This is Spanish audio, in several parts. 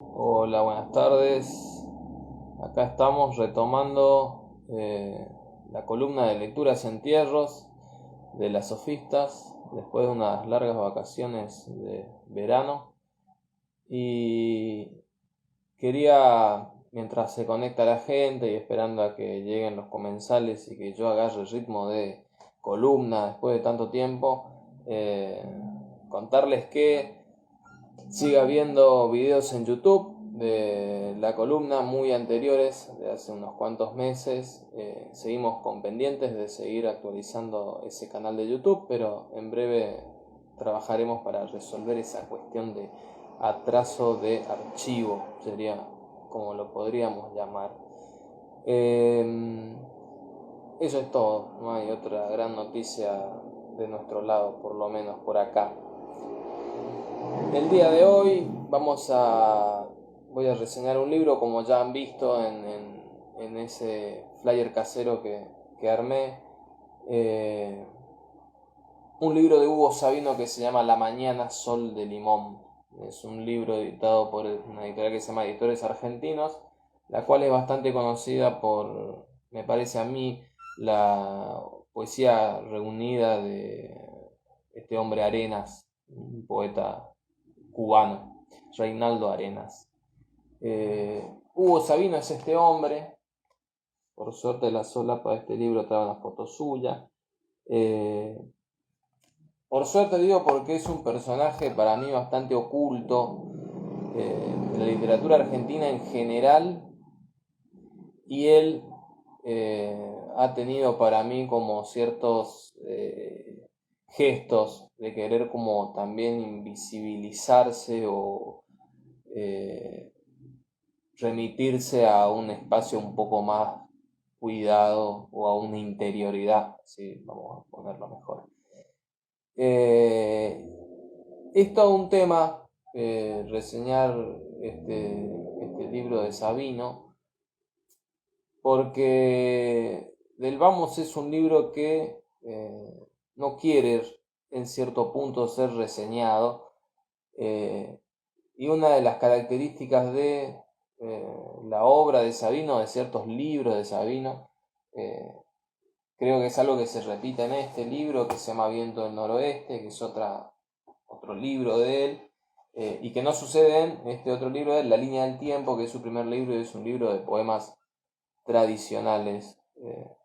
Hola, buenas tardes. Acá estamos retomando la columna de lecturas en tierros de las sofistas después de unas largas vacaciones de verano. Y quería, mientras se conecta la gente y esperando a que lleguen los comensales y que yo agarre el ritmo de columna después de tanto tiempo, contarles que siga viendo videos en YouTube de la columna muy anteriores, de hace unos cuantos meses. Seguimos con pendientes de seguir actualizando ese canal de YouTube, pero en breve trabajaremos para resolver esa cuestión de atraso de archivo, sería como lo podríamos llamar. Eh, Eso es todo, no hay otra gran noticia de nuestro lado, por lo menos por acá. El día de hoy voy a reseñar un libro como ya han visto en ese flyer casero que armé. Eh, un libro de Hugo Sabino que se llama La Mañana Sol de Limón. Es un libro editado por una editorial que se llama Editores Argentinos, la cual es bastante conocida por, me parece a mí, la poesía reunida de este hombre Arenas, un poeta cubano, Reinaldo Arenas. Hugo Sabino es este hombre, por suerte la solapa de este libro trae una foto suya. Eh, por suerte digo porque es un personaje para mí bastante oculto de la literatura argentina en general, y él ha tenido para mí como ciertos gestos de querer como también invisibilizarse o eh, remitirse a un espacio un poco más cuidado o a una interioridad, ¿sí? Vamos a ponerlo mejor. Eh, es todo un tema reseñar este libro de Sabino, porque Del Vamos es un libro que no quiere en cierto punto ser reseñado, eh, y una de las características de la obra de Sabino, de ciertos libros de Sabino, eh, creo que es algo que se repite en este libro que se llama Viento del Noroeste, que es otro libro de él, y que no sucede en este otro libro de él, La Línea del Tiempo, que es su primer libro y es un libro de poemas tradicionales,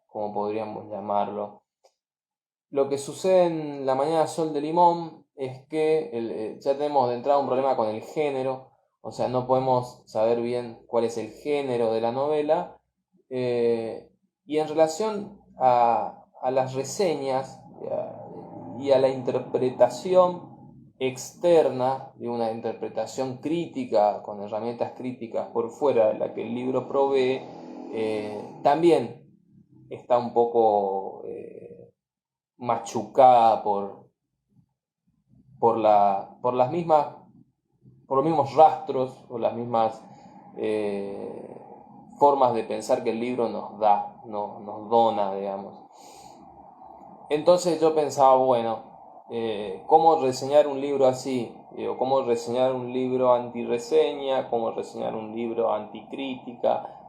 como podríamos llamarlo. Lo que sucede en La Mañana Sol de Limón es que ya tenemos de entrada un problema con el género, o sea, no podemos saber bien cuál es el género de la novela, y en relación a las reseñas y a la interpretación externa, de una interpretación crítica, con herramientas críticas por fuera de la que el libro provee, también está un poco machucada por las mismas, por los mismos rastros o las mismas eh, formas de pensar que el libro nos da, nos dona, digamos. Entonces yo pensaba, bueno, ¿cómo reseñar un libro así? Digo, ¿cómo reseñar un libro anti-reseña? ¿Cómo reseñar un libro anticrítica?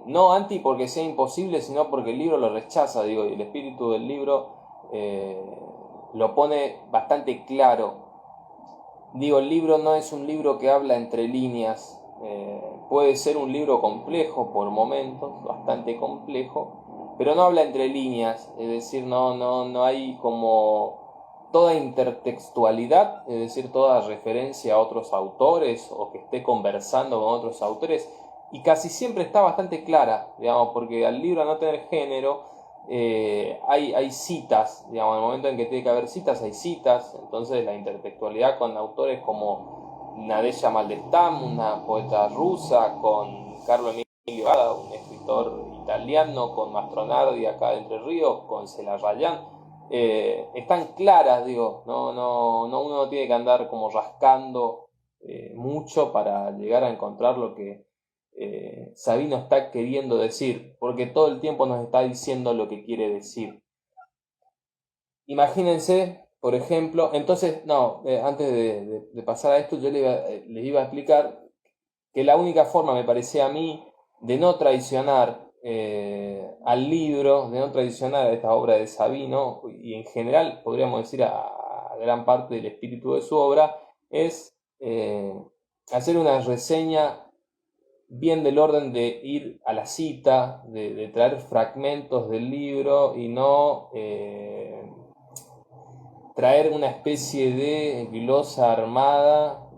No anti porque sea imposible, sino porque el libro lo rechaza, digo, y el espíritu del libro eh, lo pone bastante claro. Digo, el libro no es un libro que habla entre líneas, puede ser un libro complejo por momentos, bastante complejo, pero no habla entre líneas, es decir, no hay como toda intertextualidad, es decir, toda referencia a otros autores o que esté conversando con otros autores, y casi siempre está bastante clara, digamos, porque al libro no tener género, hay citas, digamos, en el momento en que tiene que haber citas, hay citas, entonces la intertextualidad con autores como Nadezhda Mandelstam, una poeta rusa, con Carlo Emilio Gada, un escritor italiano, con Mastronardi acá de Entre Ríos, con Celarrayán, están claras, digo, uno no tiene que andar como rascando mucho para llegar a encontrar lo que Sabino está queriendo decir, porque todo el tiempo nos está diciendo lo que quiere decir. Imagínense, por ejemplo, entonces, no, antes de pasar a esto, yo les iba a explicar que la única forma, me parecía a mí, de no traicionar al libro, de no traicionar a esta obra de Sabino, y en general podríamos decir a gran parte del espíritu de su obra, es hacer una reseña bien del orden de ir a la cita, de traer fragmentos del libro y no traer una especie de glosa armada,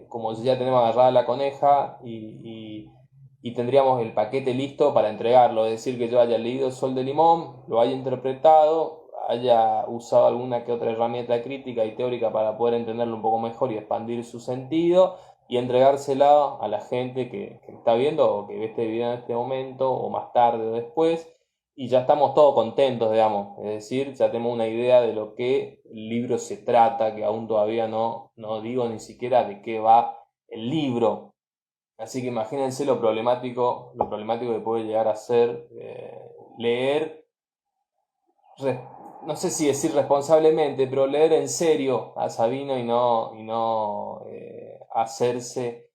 como si ya tenemos agarrada la coneja y tendríamos el paquete listo para entregarlo. Es decir, que yo haya leído Sol de Limón, lo haya interpretado, haya usado alguna que otra herramienta crítica y teórica para poder entenderlo un poco mejor y expandir su sentido y entregársela a la gente que está viendo o que ve este video en este momento o más tarde o después y ya estamos todos contentos, digamos. Es decir, ya tenemos una idea de lo que el libro se trata, que aún todavía no digo ni siquiera de qué va el libro. Así que imagínense lo problemático que puede llegar a ser leer, no sé si decir responsablemente, pero leer en serio a Sabino y no hacerse,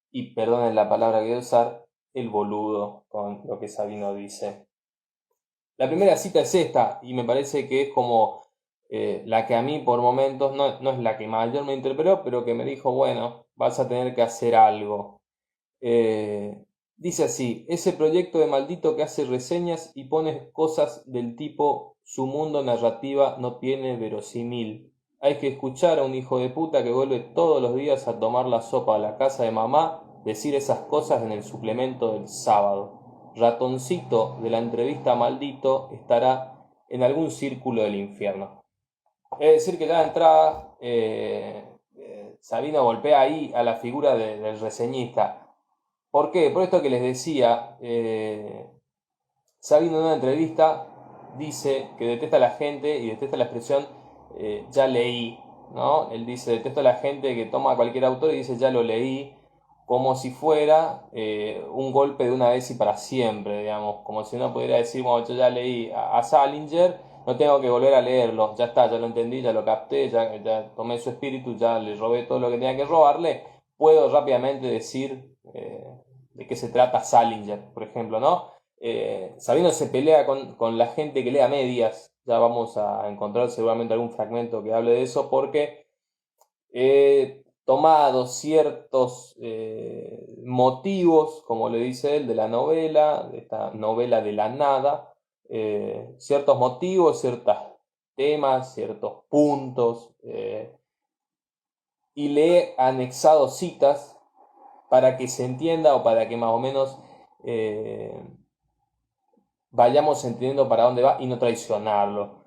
y perdonen la palabra que voy a usar, el boludo con lo que Sabino dice. La primera cita es esta, y me parece que es como la que a mí por momentos, no es la que mayor me interpeló, pero que me dijo, bueno, vas a tener que hacer algo. Dice así, ese proyecto de maldito que hace reseñas y pone cosas del tipo, su mundo narrativa no tiene verosímil. Hay que escuchar a un hijo de puta que vuelve todos los días a tomar la sopa a la casa de mamá, decir esas cosas en el suplemento del sábado. Ratoncito de la entrevista maldito estará en algún círculo del infierno. Es decir, que ya de entrada Sabino golpea ahí a la figura del reseñista. ¿Por qué? Por esto que les decía, Sabino en una entrevista dice que detesta a la gente y detesta la expresión ya leí, ¿no? Él dice, detesto a la gente que toma a cualquier autor y dice ya lo leí, como si fuera un golpe de una vez y para siempre, digamos, como si uno pudiera decir, bueno, yo ya leí a Salinger, no tengo que volver a leerlo, ya está, ya lo entendí, ya lo capté, ya tomé su espíritu, ya le robé todo lo que tenía que robarle, puedo rápidamente decir de qué se trata Salinger, por ejemplo, ¿no? Sabino se pelea con la gente que lee a medias, ya vamos a encontrar seguramente algún fragmento que hable de eso, porque he tomado ciertos motivos, como le dice él, de la novela, de esta novela de la nada, ciertos motivos, ciertos temas, ciertos puntos, y le he anexado citas para que se entienda o para que más o menos vayamos entendiendo para dónde va y no traicionarlo.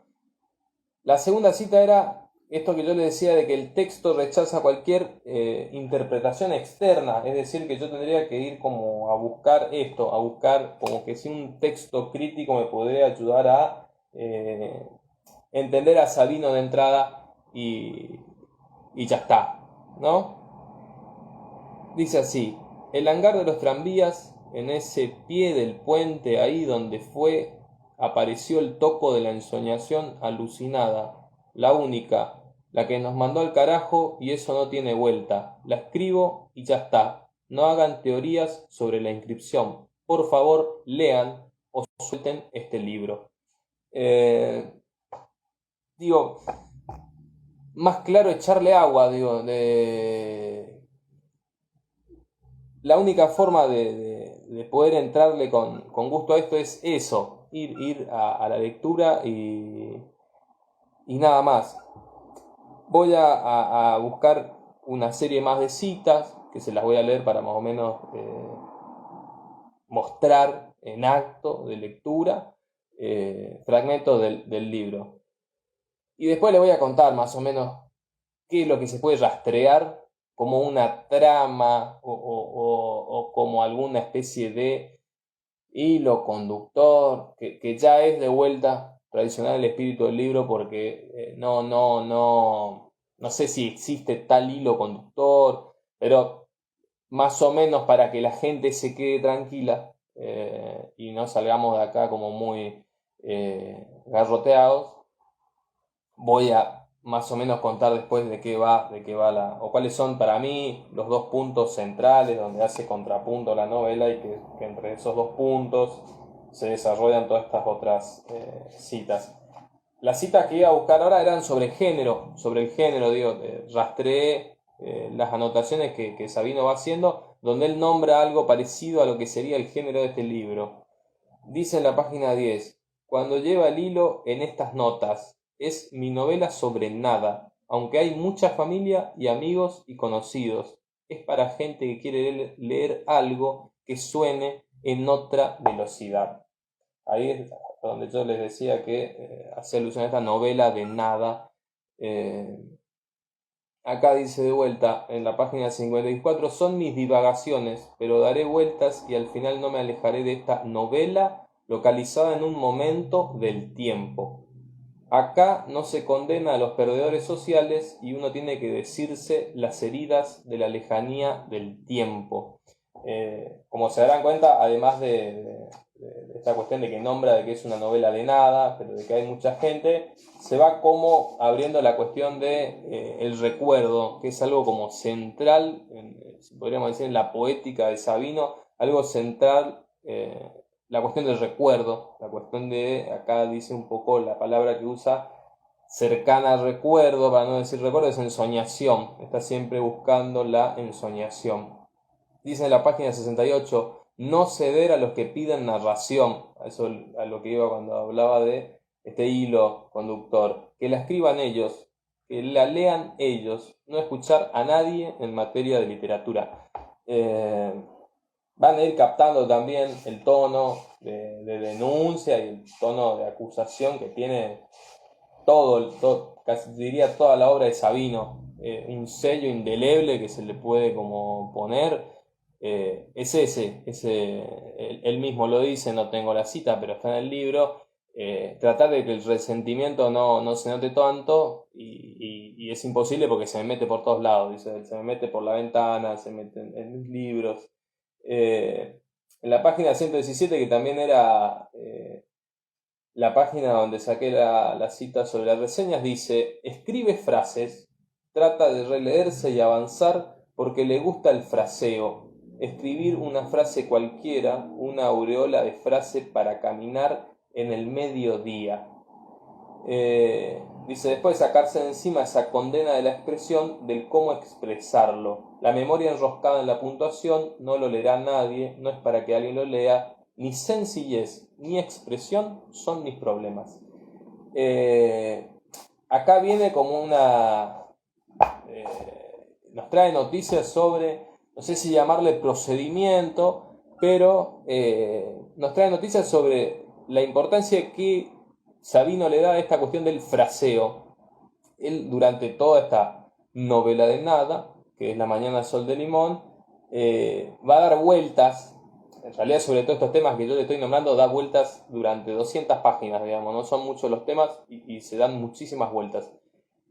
La segunda cita era esto que yo le decía de que el texto rechaza cualquier interpretación externa, es decir, que yo tendría que ir como a buscar esto, a buscar como que si un texto crítico me podría ayudar a entender a Sabino de entrada y ya está, ¿no? Dice así, el hangar de los tranvías, en ese pie del puente ahí donde fue, apareció el toco de la ensoñación alucinada, la única, la que nos mandó al carajo y eso no tiene vuelta. La escribo y ya está. No hagan teorías sobre la inscripción. Por favor, lean o suelten este libro. Digo, más claro echarle agua, digo, la única forma de poder entrarle con gusto a esto es eso, ir a la lectura y nada más. Voy a buscar una serie más de citas, que se las voy a leer para más o menos mostrar en acto de lectura fragmentos del libro. Y después les voy a contar más o menos qué es lo que se puede rastrear como una trama o como alguna especie de hilo conductor, que ya es de vuelta tradicional el espíritu del libro porque no sé si existe tal hilo conductor, pero más o menos para que la gente se quede tranquila y no salgamos de acá como muy garroteados, voy a más o menos contar después de qué va o cuáles son para mí los dos puntos centrales donde hace contrapunto la novela y que entre esos dos puntos se desarrollan todas estas otras citas. Las citas que iba a buscar ahora eran sobre el género, digo, rastreé las anotaciones que Sabino va haciendo, donde él nombra algo parecido a lo que sería el género de este libro. Dice en la página 10, cuando lleva el hilo en estas notas, es mi novela sobre nada, aunque hay mucha familia y amigos y conocidos. Es para gente que quiere leer algo que suene en otra velocidad. Ahí es donde yo les decía que hace alusión a esta novela de nada. Eh, Acá dice de vuelta en la página 54, son mis divagaciones, pero daré vueltas y al final no me alejaré de esta novela localizada en un momento del tiempo. Acá no se condena a los perdedores sociales y uno tiene que decirse las heridas de la lejanía del tiempo. Como se darán cuenta, además de esta cuestión de que nombra de que es una novela de nada, pero de que hay mucha gente, se va como abriendo la cuestión de el recuerdo, que es algo como central, podríamos decir en la poética de Sabino, algo central, la cuestión del recuerdo, la cuestión de, acá dice un poco la palabra que usa, cercana al recuerdo, para no decir recuerdo, es ensoñación, está siempre buscando la ensoñación. Dice en la página 68, no ceder a los que piden narración, a eso a lo que iba cuando hablaba de este hilo conductor, que la escriban ellos, que la lean ellos, no escuchar a nadie en materia de literatura. Van a ir captando también el tono de denuncia y el tono de acusación que tiene casi diría toda la obra de Sabino, un sello indeleble que se le puede como poner, es él mismo lo dice, no tengo la cita, pero está en el libro, tratar de que el resentimiento no se note tanto y es imposible porque se me mete por todos lados, dice, se me mete por la ventana, se mete en mis libros. En la página 117, que también era la página donde saqué la cita sobre las reseñas, dice, escribe frases, trata de releerse y avanzar porque le gusta el fraseo, escribir una frase cualquiera, una aureola de frase para caminar en el mediodía. Dice, después de sacarse de encima esa condena de la expresión, del cómo expresarlo. La memoria enroscada en la puntuación no lo leerá nadie, no es para que alguien lo lea, ni sencillez ni expresión son mis problemas. Acá viene como nos trae noticias sobre, no sé si llamarle procedimiento, pero nos trae noticias sobre la importancia que Sabino le da a esta cuestión del fraseo. Él durante toda esta novela de nada, que es La mañana al sol de limón, va a dar vueltas. En realidad, sobre todos estos temas que yo le estoy nombrando, da vueltas durante 200 páginas, digamos, no son muchos los temas y se dan muchísimas vueltas.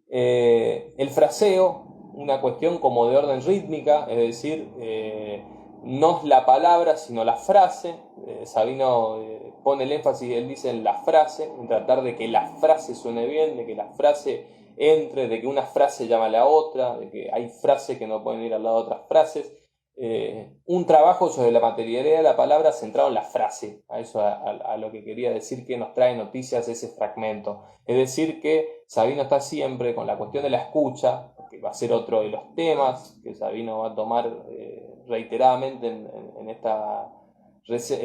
El fraseo, una cuestión como de orden rítmica, es decir, no es la palabra, sino la frase. Sabino pone el énfasis, él dice en la frase, en tratar de que la frase suene bien, de que la frase entre, de que una frase llama a la otra, de que hay frases que no pueden ir al lado de otras frases. Un trabajo sobre la materialidad de la palabra centrado en la frase, a lo que quería decir que nos trae noticias ese fragmento. Es decir, que Sabino está siempre con la cuestión de la escucha, que va a ser otro de los temas que Sabino va a tomar reiteradamente en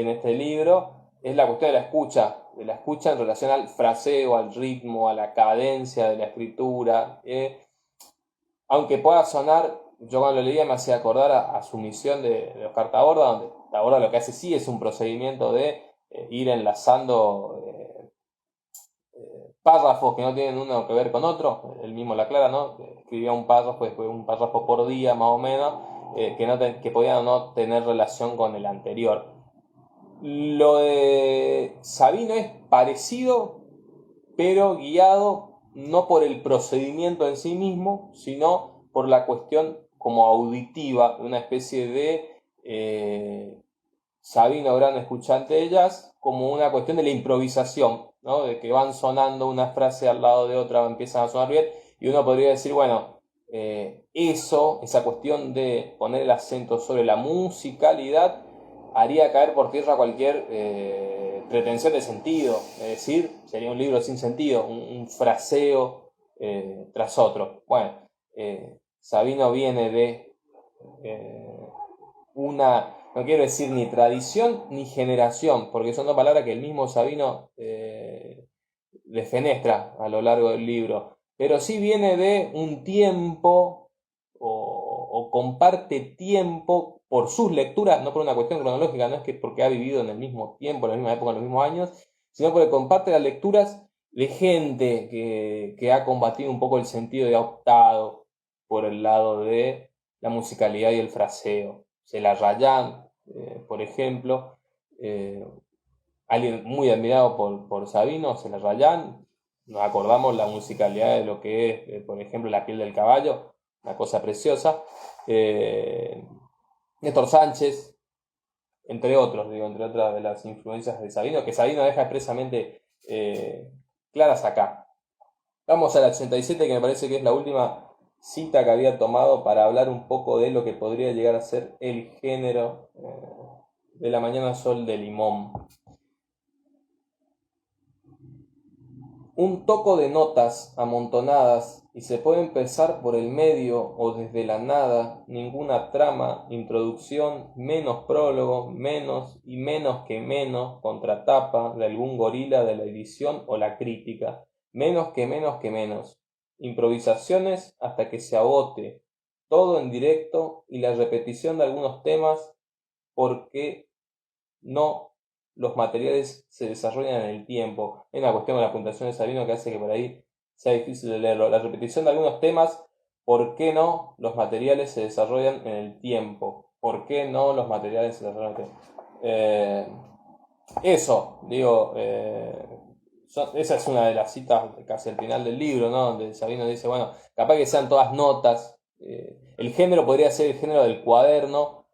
este libro, es la cuestión de la escucha en relación al fraseo, al ritmo, a la cadencia de la escritura. Aunque pueda sonar, yo cuando lo leía me hacía acordar a su misión de Oscar Taborda, donde Taborda lo que hace sí es un procedimiento de ir enlazando párrafos que no tienen uno que ver con otro, él mismo la aclara, ¿no? Escribía un párrafo, después un párrafo por día más o menos, que podían no tener relación con el anterior. Lo de Sabino es parecido, pero guiado no por el procedimiento en sí mismo, sino por la cuestión como auditiva, una especie de Sabino, gran escuchante de jazz, como una cuestión de la improvisación, ¿no? De que van sonando una frase al lado de otra, empiezan a sonar bien, Y uno podría decir, bueno, esa cuestión de poner el acento sobre la musicalidad, haría caer por tierra cualquier pretensión de sentido. Es decir, sería un libro sin sentido, un fraseo tras otro. Bueno, Sabino viene de no quiero decir ni tradición ni generación, porque son dos palabras que el mismo Sabino defenestra a lo largo del libro, pero sí viene de un tiempo o comparte tiempo por sus lecturas, no por una cuestión cronológica, no es que porque ha vivido en el mismo tiempo, en la misma época, en los mismos años, sino porque comparte las lecturas de gente que ha combatido un poco el sentido y ha optado por el lado de la musicalidad y el fraseo. Celarrayán, por ejemplo, alguien muy admirado por Sabino, Celarrayán. Nos acordamos la musicalidad de lo que es, por ejemplo, La piel del caballo, una cosa preciosa. Néstor Sánchez, entre otros, digo, entre otras de las influencias de Sabino, que Sabino deja expresamente claras acá. Vamos al 87, que me parece que es la última cita que había tomado para hablar un poco de lo que podría llegar a ser el género de La mañana sol de limón. Un toco de notas amontonadas y se puede empezar por el medio o desde la nada, ninguna trama, introducción, menos prólogo, menos y menos que menos, contratapa de algún gorila de la edición o la crítica, menos que menos, improvisaciones hasta que se agote, todo en directo y la repetición de algunos temas porque no los materiales se desarrollan en el tiempo. Hay una cuestión de la puntuación de Sabino que hace que por ahí sea difícil de leerlo. La repetición de algunos temas, ¿por qué no los materiales se desarrollan en el tiempo? ¿Por qué no los materiales se desarrollan en el tiempo? Eso, digo, esa es una de las citas casi al final del libro, ¿no? Donde Sabino dice, bueno, capaz que sean todas notas. El género podría ser el género del cuaderno.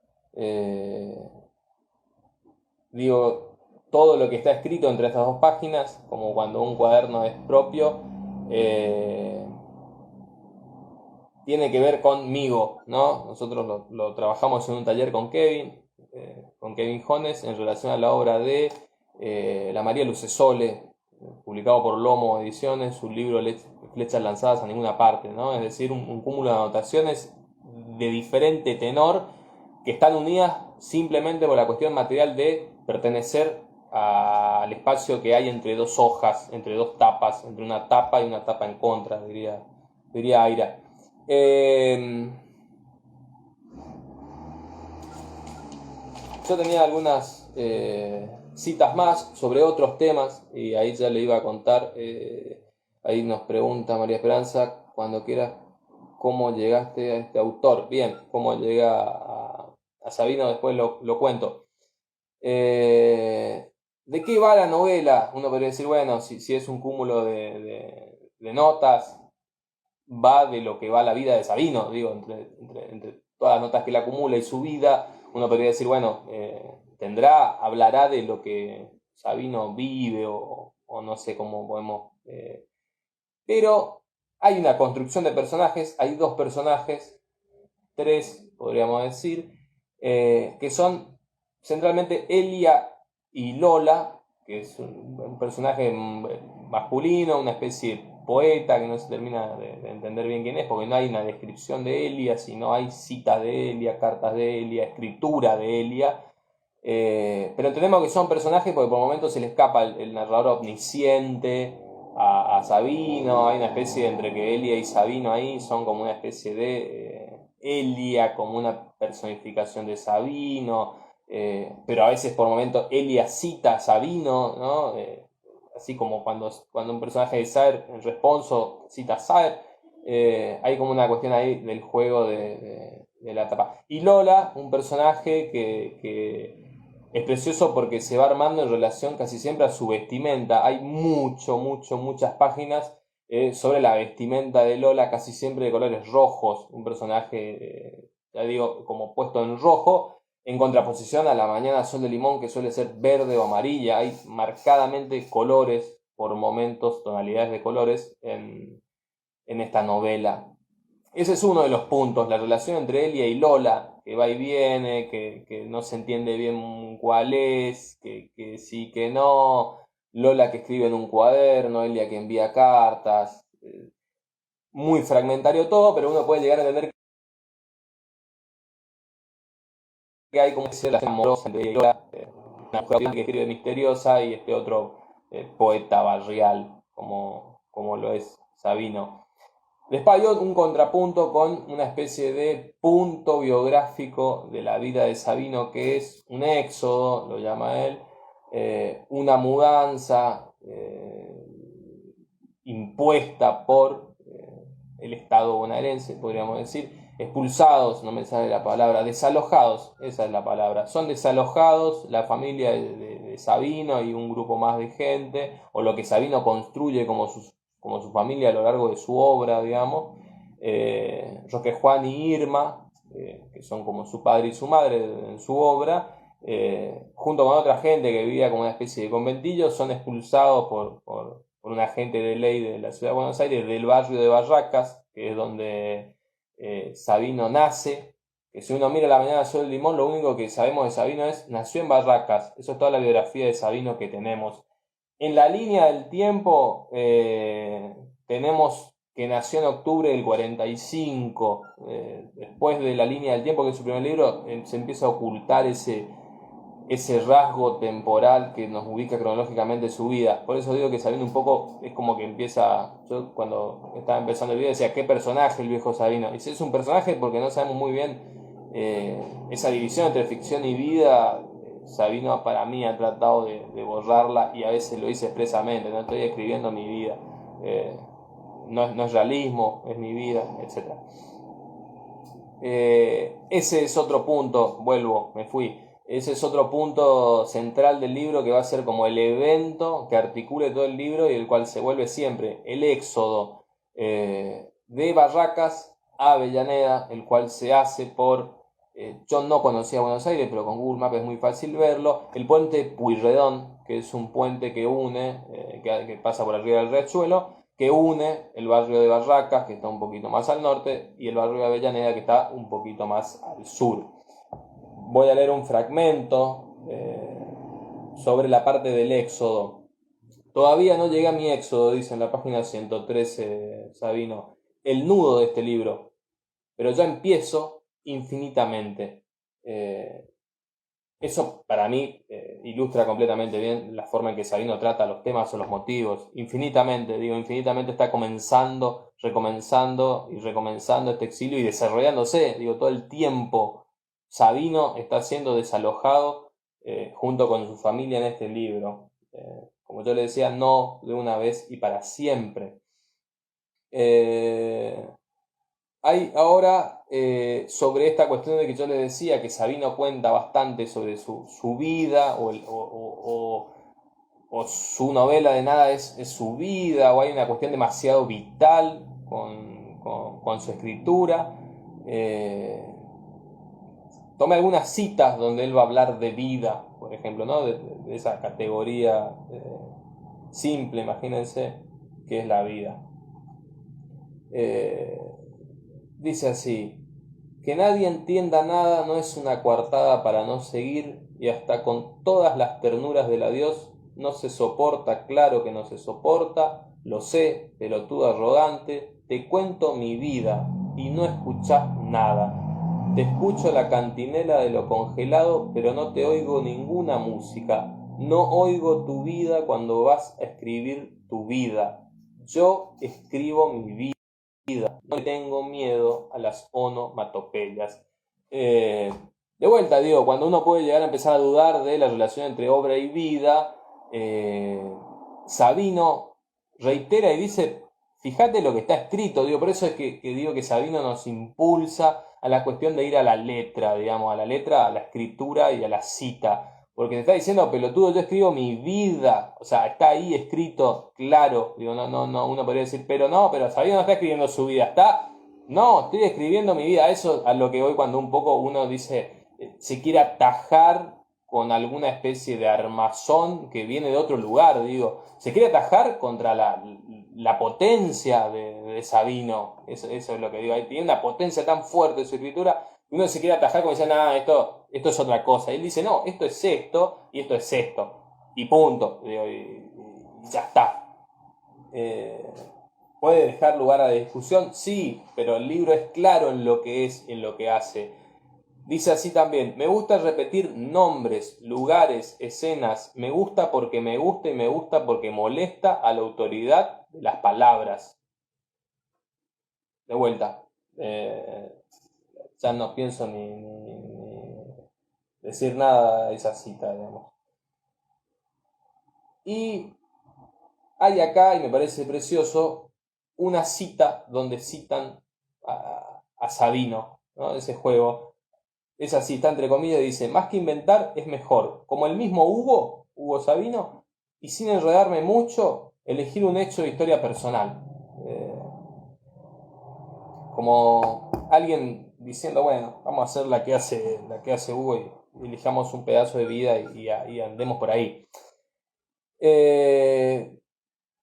Digo, todo lo que está escrito entre estas dos páginas, como cuando un cuaderno es propio, eh, tiene que ver conmigo, ¿no? Nosotros lo trabajamos en un taller con Kevin Jones, en relación a la obra de la María Lucesole, publicado por Lomo Ediciones, su libro Flechas lanzadas a ninguna parte, ¿no? Es decir, un cúmulo de anotaciones de diferente tenor que están unidas simplemente por la cuestión material de pertenecer al espacio que hay entre dos hojas, entre dos tapas, entre una tapa y una tapa en contra, diría Aira. Yo tenía algunas citas más sobre otros temas y ahí ya le iba a contar. Ahí nos pregunta María Esperanza, cuando quieras, ¿cómo llegaste a este autor? Bien, cómo llega a Sabino, después lo cuento. ¿De qué va la novela? Uno podría decir, bueno, si es un cúmulo de notas, va de lo que va la vida de Sabino, digo, entre todas las notas que él acumula y su vida, uno podría decir, bueno, hablará de lo que Sabino vive o no sé cómo podemos... pero hay una construcción de personajes, hay dos personajes, tres podríamos decir, que son centralmente Elia y Lola, que es un personaje masculino, una especie de poeta que no se termina de entender bien quién es, porque no hay una descripción de Elia, sino hay citas de Elia, cartas de Elia, escritura de Elia. Pero entendemos que son personajes porque por momentos se le escapa el narrador omnisciente a Sabino, hay una especie entre que Elia y Sabino ahí, son como una especie de Elia como una personificación de Sabino, pero a veces por momentos Elia cita a Sabino, ¿no? Así como cuando un personaje de Saer en responso cita a Saer, hay como una cuestión ahí del juego de la etapa. Y Lola, un personaje que es precioso porque se va armando en relación casi siempre a su vestimenta. Hay muchas páginas sobre la vestimenta de Lola, casi siempre de colores rojos. Un personaje, ya digo, como puesto en rojo, en contraposición a la mañana sol de limón, que suele ser verde o amarilla. Hay marcadamente colores, por momentos, tonalidades de colores en esta novela. Ese es uno de los puntos, la relación entre Elia y Lola, que va y viene, que no se entiende bien cuál es, que sí, que no, Lola que escribe en un cuaderno, Elia que envía cartas, muy fragmentario todo, pero uno puede llegar a entender que hay como una relación amorosa entre Lola, una mujer que escribe misteriosa, y este otro poeta barrial, como lo es Sabino. Después hay un contrapunto con una especie de punto biográfico de la vida de Sabino, que es un éxodo, lo llama él, una mudanza impuesta por el Estado bonaerense, podríamos decir, expulsados, no me sale la palabra, desalojados, esa es la palabra, son desalojados la familia de Sabino y un grupo más de gente, o lo que Sabino construye como su familia a lo largo de su obra, digamos. Roque Juan y Irma, que son como su padre y su madre en su obra, junto con otra gente que vivía como una especie de conventillo, son expulsados por un agente de ley de la ciudad de Buenos Aires, del barrio de Barracas, que es donde Sabino nace. Que si uno mira La mañana Sol del Limón, lo único que sabemos de Sabino es nació en Barracas. Eso es toda la biografía de Sabino que tenemos. En la línea del tiempo tenemos que nació en octubre del 45. Después de la línea del tiempo, que es su primer libro, se empieza a ocultar ese rasgo temporal que nos ubica cronológicamente su vida. Por eso digo que Sabino un poco es como que empieza. Yo cuando estaba empezando el video decía, ¿qué personaje el viejo Sabino? Y es un personaje porque no sabemos muy bien esa división entre ficción y vida. Sabino para mí ha tratado de borrarla, y a veces lo dice expresamente: no estoy escribiendo mi vida, no es realismo, es mi vida, etc. Ese es otro punto, ese es otro punto central del libro, que va a ser como el evento que articule todo el libro y el cual se vuelve siempre el éxodo de Barracas a Avellaneda, el cual se hace por, yo no conocía Buenos Aires, pero con Google Maps es muy fácil verlo, el puente Pueyrredón, que es un puente que une, que pasa por arriba del Riachuelo, que une el barrio de Barracas, que está un poquito más al norte, y el barrio de Avellaneda, que está un poquito más al sur. Voy a leer un fragmento sobre la parte del éxodo. Todavía no llegué a mi éxodo, dice en la página 113 Sabino, el nudo de este libro, pero ya empiezo infinitamente. Eso para mí ilustra completamente bien la forma en que Sabino trata los temas o los motivos. Infinitamente está comenzando, recomenzando y recomenzando este exilio y desarrollándose. Todo el tiempo Sabino está siendo desalojado junto con su familia en este libro. Como yo le decía, no de una vez y para siempre. Hay ahora, sobre esta cuestión de que yo les decía, que Sabino cuenta bastante sobre su vida, o su novela de nada es su vida, o hay una cuestión demasiado vital con su escritura. Tomé algunas citas donde él va a hablar de vida, por ejemplo, ¿no? de esa categoría simple, imagínense, que es la vida. Dice así: que nadie entienda nada no es una coartada para no seguir, y hasta con todas las ternuras del adiós no se soporta, claro que no se soporta, lo sé, pelotudo arrogante, te cuento mi vida y no escuchás nada. Te escucho la cantinela de lo congelado, pero no te oigo ninguna música. No oigo tu vida cuando vas a escribir tu vida. Yo escribo mi vida. No tengo miedo a las onomatopeyas. De vuelta, digo, cuando uno puede llegar a empezar a dudar de la relación entre obra y vida, Sabino reitera y dice: fíjate lo que está escrito. Por eso es que digo que Sabino nos impulsa a la cuestión de ir a la letra, digamos, a la escritura y a la cita. Porque te está diciendo, pelotudo, yo escribo mi vida. O sea, está ahí escrito, claro. No, uno podría decir, pero Sabino no está escribiendo su vida, no, estoy escribiendo mi vida. Eso a lo que voy cuando un poco uno dice, se quiere atajar con alguna especie de armazón que viene de otro lugar, se quiere atajar contra la potencia de Sabino, eso es lo que digo, ahí tiene una potencia tan fuerte su escritura, que uno se quiere atajar como diciendo, nada, esto es otra cosa. Y él dice, no, esto es esto y esto es esto. Y punto. Digo, y ya está. ¿Puede dejar lugar a discusión? Sí, pero el libro es claro en lo que es, en lo que hace. Dice así también, me gusta repetir nombres, lugares, escenas, me gusta porque me gusta y me gusta porque molesta a la autoridad de las palabras. De vuelta, ya no pienso ni decir nada de esa cita, digamos. Y hay acá, y me parece precioso, una cita donde citan a Sabino, ¿no? Ese juego. Es así, está entre comillas, dice, más que inventar es mejor. Como el mismo Hugo Sabino, y sin enredarme mucho, elegir un hecho de historia personal. Como alguien diciendo, bueno, vamos a hacer la que hace Hugo y elijamos un pedazo de vida y andemos por ahí.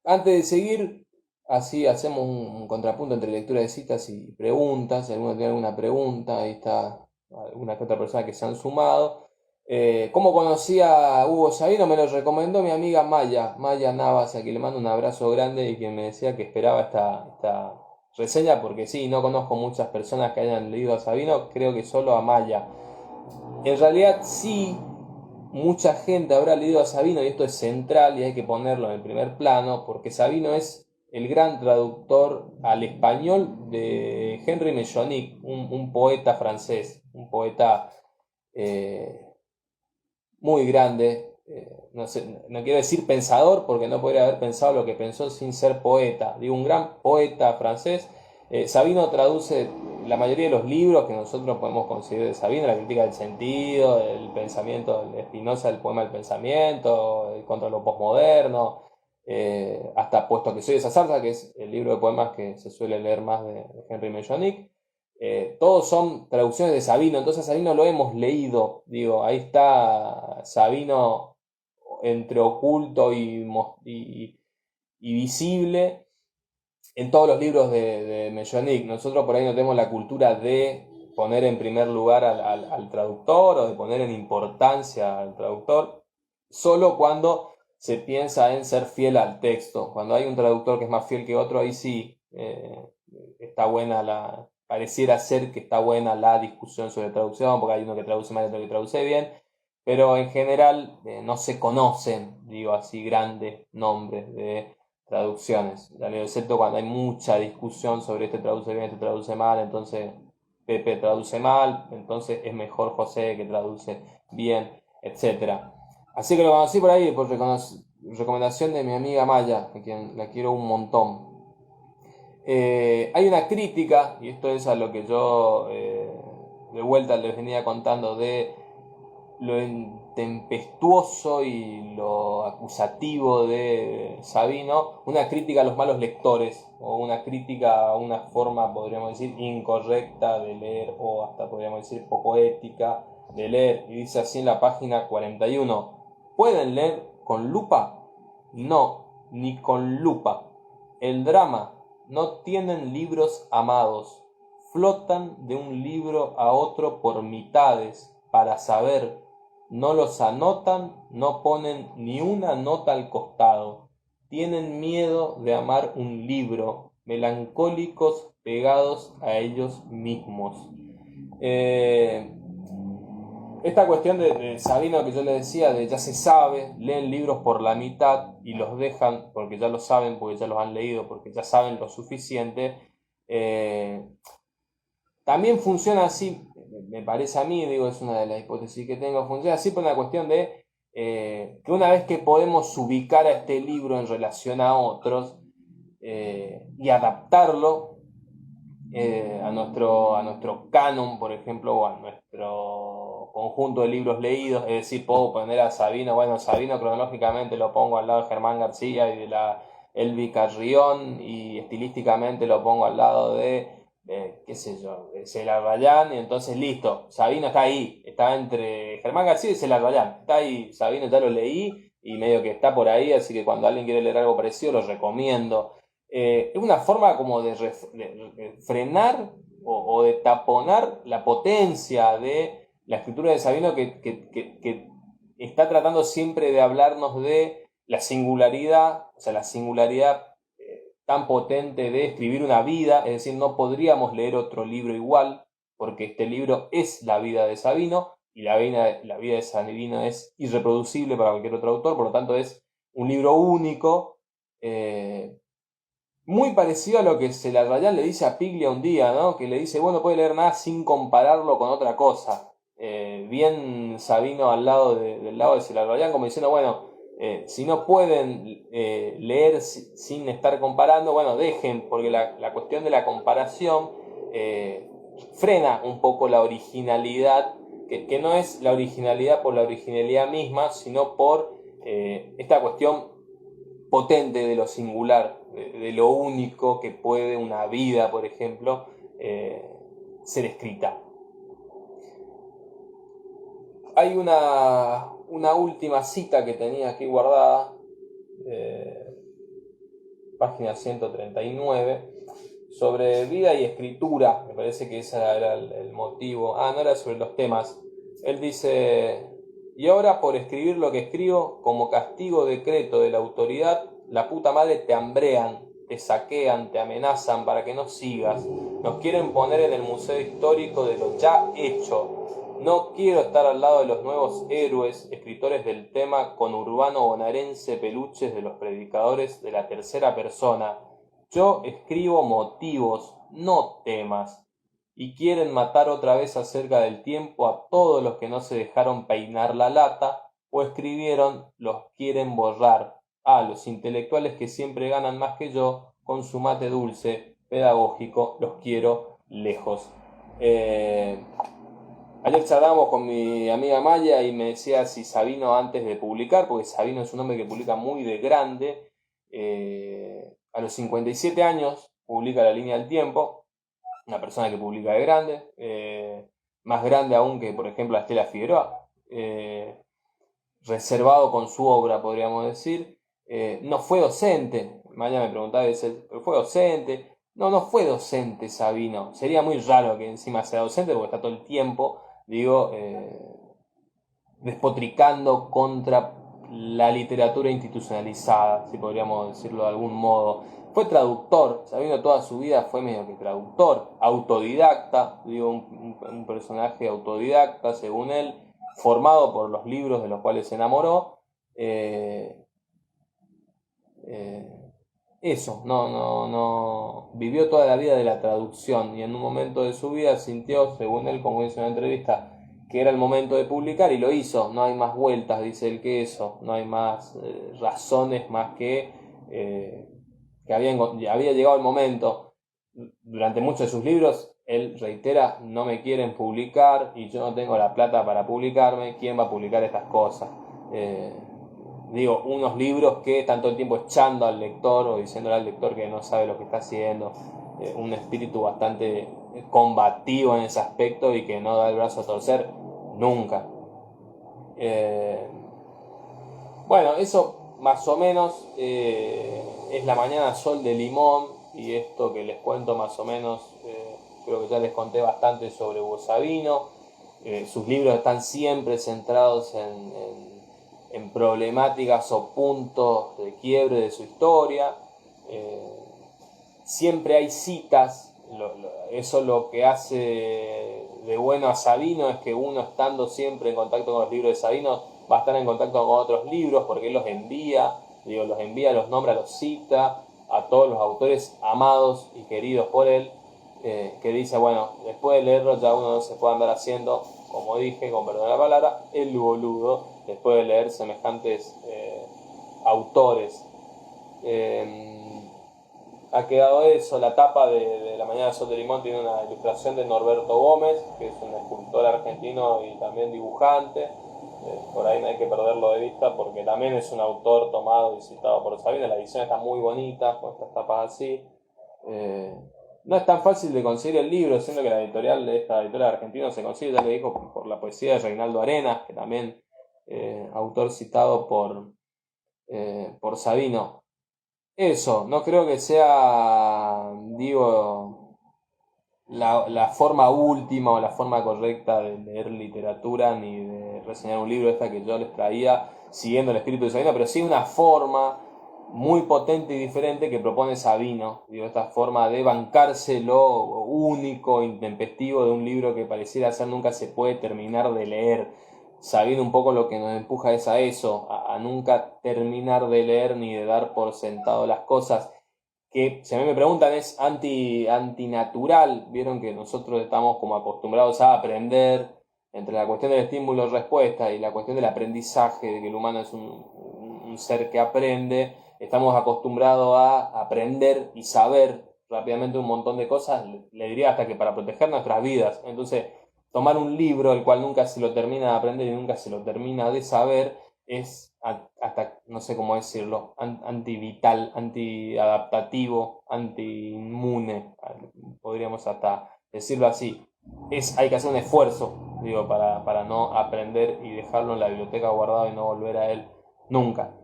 Antes de seguir, así hacemos un contrapunto entre lectura de citas y preguntas. Si alguno tiene alguna pregunta, ahí está alguna que otra persona que se han sumado. ¿Cómo conocí a Hugo Sabino? Me lo recomendó mi amiga Maya Navas, a quien le mando un abrazo grande y quien me decía que esperaba esta reseña, porque sí, no conozco muchas personas que hayan leído a Sabino, creo que solo a Maya. En realidad sí, mucha gente habrá leído a Sabino y esto es central y hay que ponerlo en el primer plano porque Sabino es el gran traductor al español de Henri Mechonic, un poeta francés, un poeta muy grande. No sé, no quiero decir pensador porque no podría haber pensado lo que pensó sin ser poeta. Digo, un gran poeta francés. Sabino traduce la mayoría de los libros que nosotros podemos considerar de Sabino, la crítica del sentido, el pensamiento de Spinoza, el poema del pensamiento, contra lo posmoderno, hasta Puesto que soy esa zarza, que es el libro de poemas que se suele leer más de Henri Mechonic. Todos son traducciones de Sabino, entonces Sabino lo hemos leído, digo, ahí está Sabino entre oculto y visible en todos los libros de Mechonic. Nosotros por ahí no tenemos la cultura de poner en primer lugar al traductor o de poner en importancia al traductor, solo cuando se piensa en ser fiel al texto. Cuando hay un traductor que es más fiel que otro, ahí sí está buena pareciera ser que está buena la discusión sobre traducción, porque hay uno que traduce mal y otro que traduce bien, pero en general no se conocen, digo así, grandes nombres de traducciones, excepto cuando hay mucha discusión sobre este traduce bien, este traduce mal, entonces Pepe traduce mal, entonces es mejor José que traduce bien, etcétera. Así que lo conocí por ahí por recomendación de mi amiga Maya, a quien la quiero un montón. Hay una crítica, y esto es a lo que yo de vuelta les venía contando, de lo intempestuoso y lo acusativo de Sabino, una crítica a los malos lectores, o una crítica a una forma, podríamos decir, incorrecta de leer, o hasta podríamos decir poco ética de leer. Y dice así en la página 41, ¿pueden leer con lupa? No, ni con lupa. El drama, no tienen libros amados, flotan de un libro a otro por mitades para saber, no los anotan, no ponen ni una nota al costado, tienen miedo de amar un libro, melancólicos pegados a ellos mismos. Esta cuestión de Sabino que yo le decía, de ya se sabe, leen libros por la mitad y los dejan porque ya lo saben, porque ya los han leído, porque ya saben lo suficiente. También funciona así, me parece a mí, digo, es una de las hipótesis que tengo, funciona así por una cuestión de que una vez que podemos ubicar a este libro en relación a otros y adaptarlo a nuestro canon, por ejemplo, o a nuestro conjunto de libros leídos, es decir, puedo poner a Sabino, bueno, Sabino cronológicamente lo pongo al lado de Germán García y de la Elvi Carrión, y estilísticamente lo pongo al lado de qué sé yo, de Celarrayán, y entonces listo, Sabino está ahí, está entre Germán García y Celarrayán, está ahí, Sabino ya lo leí y medio que está por ahí, así que cuando alguien quiere leer algo parecido lo recomiendo. es una forma como de frenar o de taponar la potencia de la escritura de Sabino que está tratando siempre de hablarnos de la singularidad, o sea, la singularidad tan potente de escribir una vida, es decir, no podríamos leer otro libro igual, porque este libro es la vida de Sabino, y la vida de Sabino es irreproducible para cualquier otro autor, por lo tanto es un libro único, muy parecido a lo que Celarrayán le dice a Piglia un día, ¿no? Que le dice, bueno, no puede leer nada sin compararlo con otra cosa. Bien Sabino del lado de Celarrayán, como diciendo, bueno, si no pueden leer sin estar comparando, bueno, dejen, porque la cuestión de la comparación frena un poco la originalidad, que no es la originalidad por la originalidad misma, sino por esta cuestión potente de lo singular, de lo único que puede una vida, por ejemplo, ser escrita. Hay una última cita que tenía aquí guardada, página 139, sobre vida y escritura. Me parece que ese era el motivo. No era sobre los temas. Él dice, y ahora por escribir lo que escribo, como castigo decreto de la autoridad, la puta madre te hambrean, te saquean, te amenazan para que no sigas. Nos quieren poner en el museo histórico de lo ya hecho. No quiero estar al lado de los nuevos héroes, escritores del tema conurbano bonaerense, peluches de los predicadores de la tercera persona. Yo escribo motivos, no temas. Y quieren matar otra vez acerca del tiempo a todos los que no se dejaron peinar la lata o escribieron los quieren borrar. Los intelectuales que siempre ganan más que yo, con su mate dulce, pedagógico, los quiero lejos. Ayer charlábamos con mi amiga Maya y me decía si Sabino antes de publicar, porque Sabino es un hombre que publica muy de grande, a los 57 años publica La Línea del Tiempo, una persona que publica de grande, más grande aún que, por ejemplo, Estela Figueroa, reservado con su obra, podríamos decir. No fue docente, Maya me preguntaba, ¿pero fue docente? No, no fue docente Sabino. Sería muy raro que encima sea docente porque está todo el tiempo, despotricando contra la literatura institucionalizada, si podríamos decirlo de algún modo. Fue traductor, Sabino toda su vida fue medio que traductor, autodidacta, un personaje autodidacta, según él, formado por los libros de los cuales se enamoró. Eso, no, vivió toda la vida de la traducción y en un momento de su vida sintió, según él, como dice en una entrevista, que era el momento de publicar y lo hizo. No hay más vueltas, dice él, que eso. No hay más razones más que había llegado el momento. Durante muchos de sus libros, él reitera, no me quieren publicar y yo no tengo la plata para publicarme. ¿Quién va a publicar estas cosas? Unos libros que están todo el tiempo echando al lector o diciéndole al lector que no sabe lo que está haciendo. Un espíritu bastante combativo en ese aspecto y que no da el brazo a torcer nunca. Bueno, eso más o menos es La Mañana Sol de Limón, y esto que les cuento más o menos, creo que ya les conté bastante sobre Hugo Sabino. Sus libros están siempre centrados en problemáticas o puntos de quiebre de su historia. Siempre hay citas. Eso lo que hace de bueno a Sabino es que uno, estando siempre en contacto con los libros de Sabino, va a estar en contacto con otros libros porque él los envía, los nombra, los cita a todos los autores amados y queridos por él, que dice, bueno, después de leerlo ya uno no se puede andar haciendo, como dije, con perdón de la palabra, el boludo, después de leer semejantes autores. Ha quedado eso. La tapa de La Mañana Sol de Limón tiene una ilustración de Norberto Gómez, que es un escultor argentino y también dibujante. Por ahí no hay que perderlo de vista porque también es un autor tomado y citado por Sabino. La edición está muy bonita con estas tapas así. No es tan fácil de conseguir el libro, siendo que la editorial de esta editorial argentina se consigue, ya le dijo, por la poesía de Reinaldo Arenas, que también autor citado por Sabino. Eso, no creo que sea, digo, la forma última o la forma correcta de leer literatura ni de reseñar un libro esta que yo les traía siguiendo el espíritu de Sabino, pero sí una forma muy potente y diferente que propone Sabino, digo, esta forma de bancarse lo único, intempestivo de un libro que pareciera ser nunca se puede terminar de leer. Sabino un poco lo que nos empuja es a eso, a nunca terminar de leer ni de dar por sentado las cosas que si a mí me preguntan es antinatural. Vieron que nosotros estamos como acostumbrados a aprender entre la cuestión del estímulo-respuesta y la cuestión del aprendizaje, de que el humano es un ser que aprende, estamos acostumbrados a aprender y saber rápidamente un montón de cosas, le diría hasta que para proteger nuestras vidas. Entonces, tomar un libro el cual nunca se lo termina de aprender y nunca se lo termina de saber, es hasta, no sé cómo decirlo, antivital, antiadaptativo, antiinmune, podríamos hasta decirlo así. Hay que hacer un esfuerzo, digo, para no aprender y dejarlo en la biblioteca guardado y no volver a él nunca.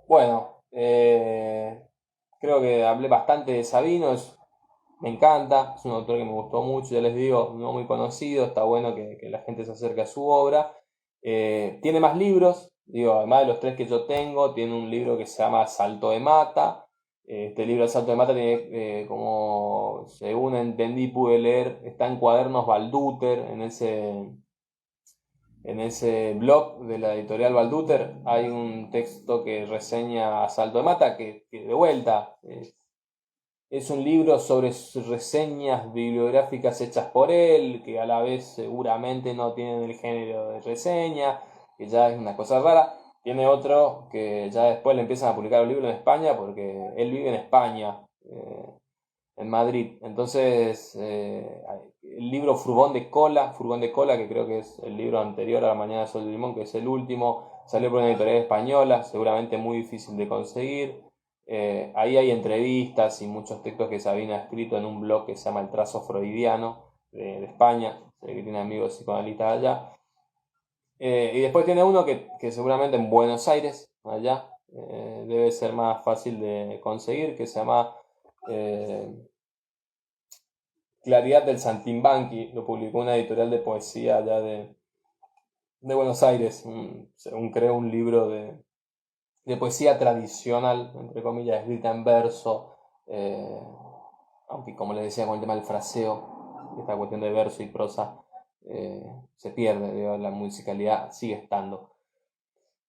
Bueno, creo que hablé bastante de Sabino, me encanta, es un autor que me gustó mucho, ya les digo, no muy conocido, está bueno que la gente se acerque a su obra. Tiene más libros, digo, además de los tres que yo tengo, tiene un libro que se llama Salto de Mata. Este libro de Salto de Mata tiene, como según entendí, pude leer, está en Cuadernos Balduter, en ese blog de la editorial Balduter hay un texto que reseña Salto de Mata, que de vuelta es un libro sobre reseñas bibliográficas hechas por él, que a la vez seguramente no tienen el género de reseña, que ya es una cosa rara. Tiene otro que ya después le empiezan a publicar el libro en España, porque él vive en España, en Madrid. Entonces, el libro Furgón de Cola, que creo que es el libro anterior a La Mañana de Sol de Limón, que es el último, salió por una editorial española, seguramente muy difícil de conseguir. Ahí hay entrevistas y muchos textos que Sabina ha escrito en un blog que se llama El Trazo Freudiano de España, que tiene amigos psicoanalistas allá. Y después tiene uno que seguramente en Buenos Aires, allá, debe ser más fácil de conseguir, que se llama Claridad del Saltimbanqui. Lo publicó una editorial de poesía allá de Buenos Aires, según creo un libro de poesía tradicional, entre comillas, escrita en verso, eh, aunque como les decía con el tema del fraseo, esta cuestión de verso y prosa se pierde, digo, la musicalidad sigue estando.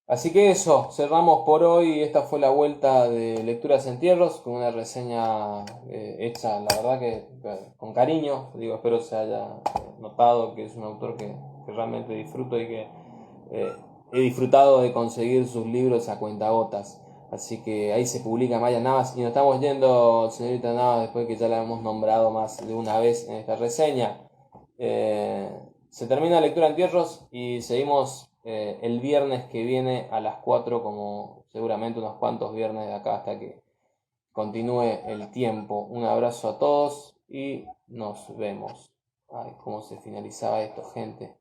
Así que eso, cerramos por hoy. Esta fue la vuelta de Lecturas Entierros con una reseña hecha, la verdad que con cariño. Digo, espero se haya notado que es un autor que realmente disfruto y que eh, he disfrutado de conseguir sus libros a cuentagotas. Así que ahí se publica Maya Navas y nos estamos yendo, señorita Navas, después que ya la hemos nombrado más de una vez en esta reseña. Se termina Lectura Entierros y seguimos el viernes que viene a las 4, como seguramente unos cuantos viernes de acá hasta que continúe el tiempo. Un abrazo a todos y nos vemos. Ay, cómo se finalizaba esto, gente.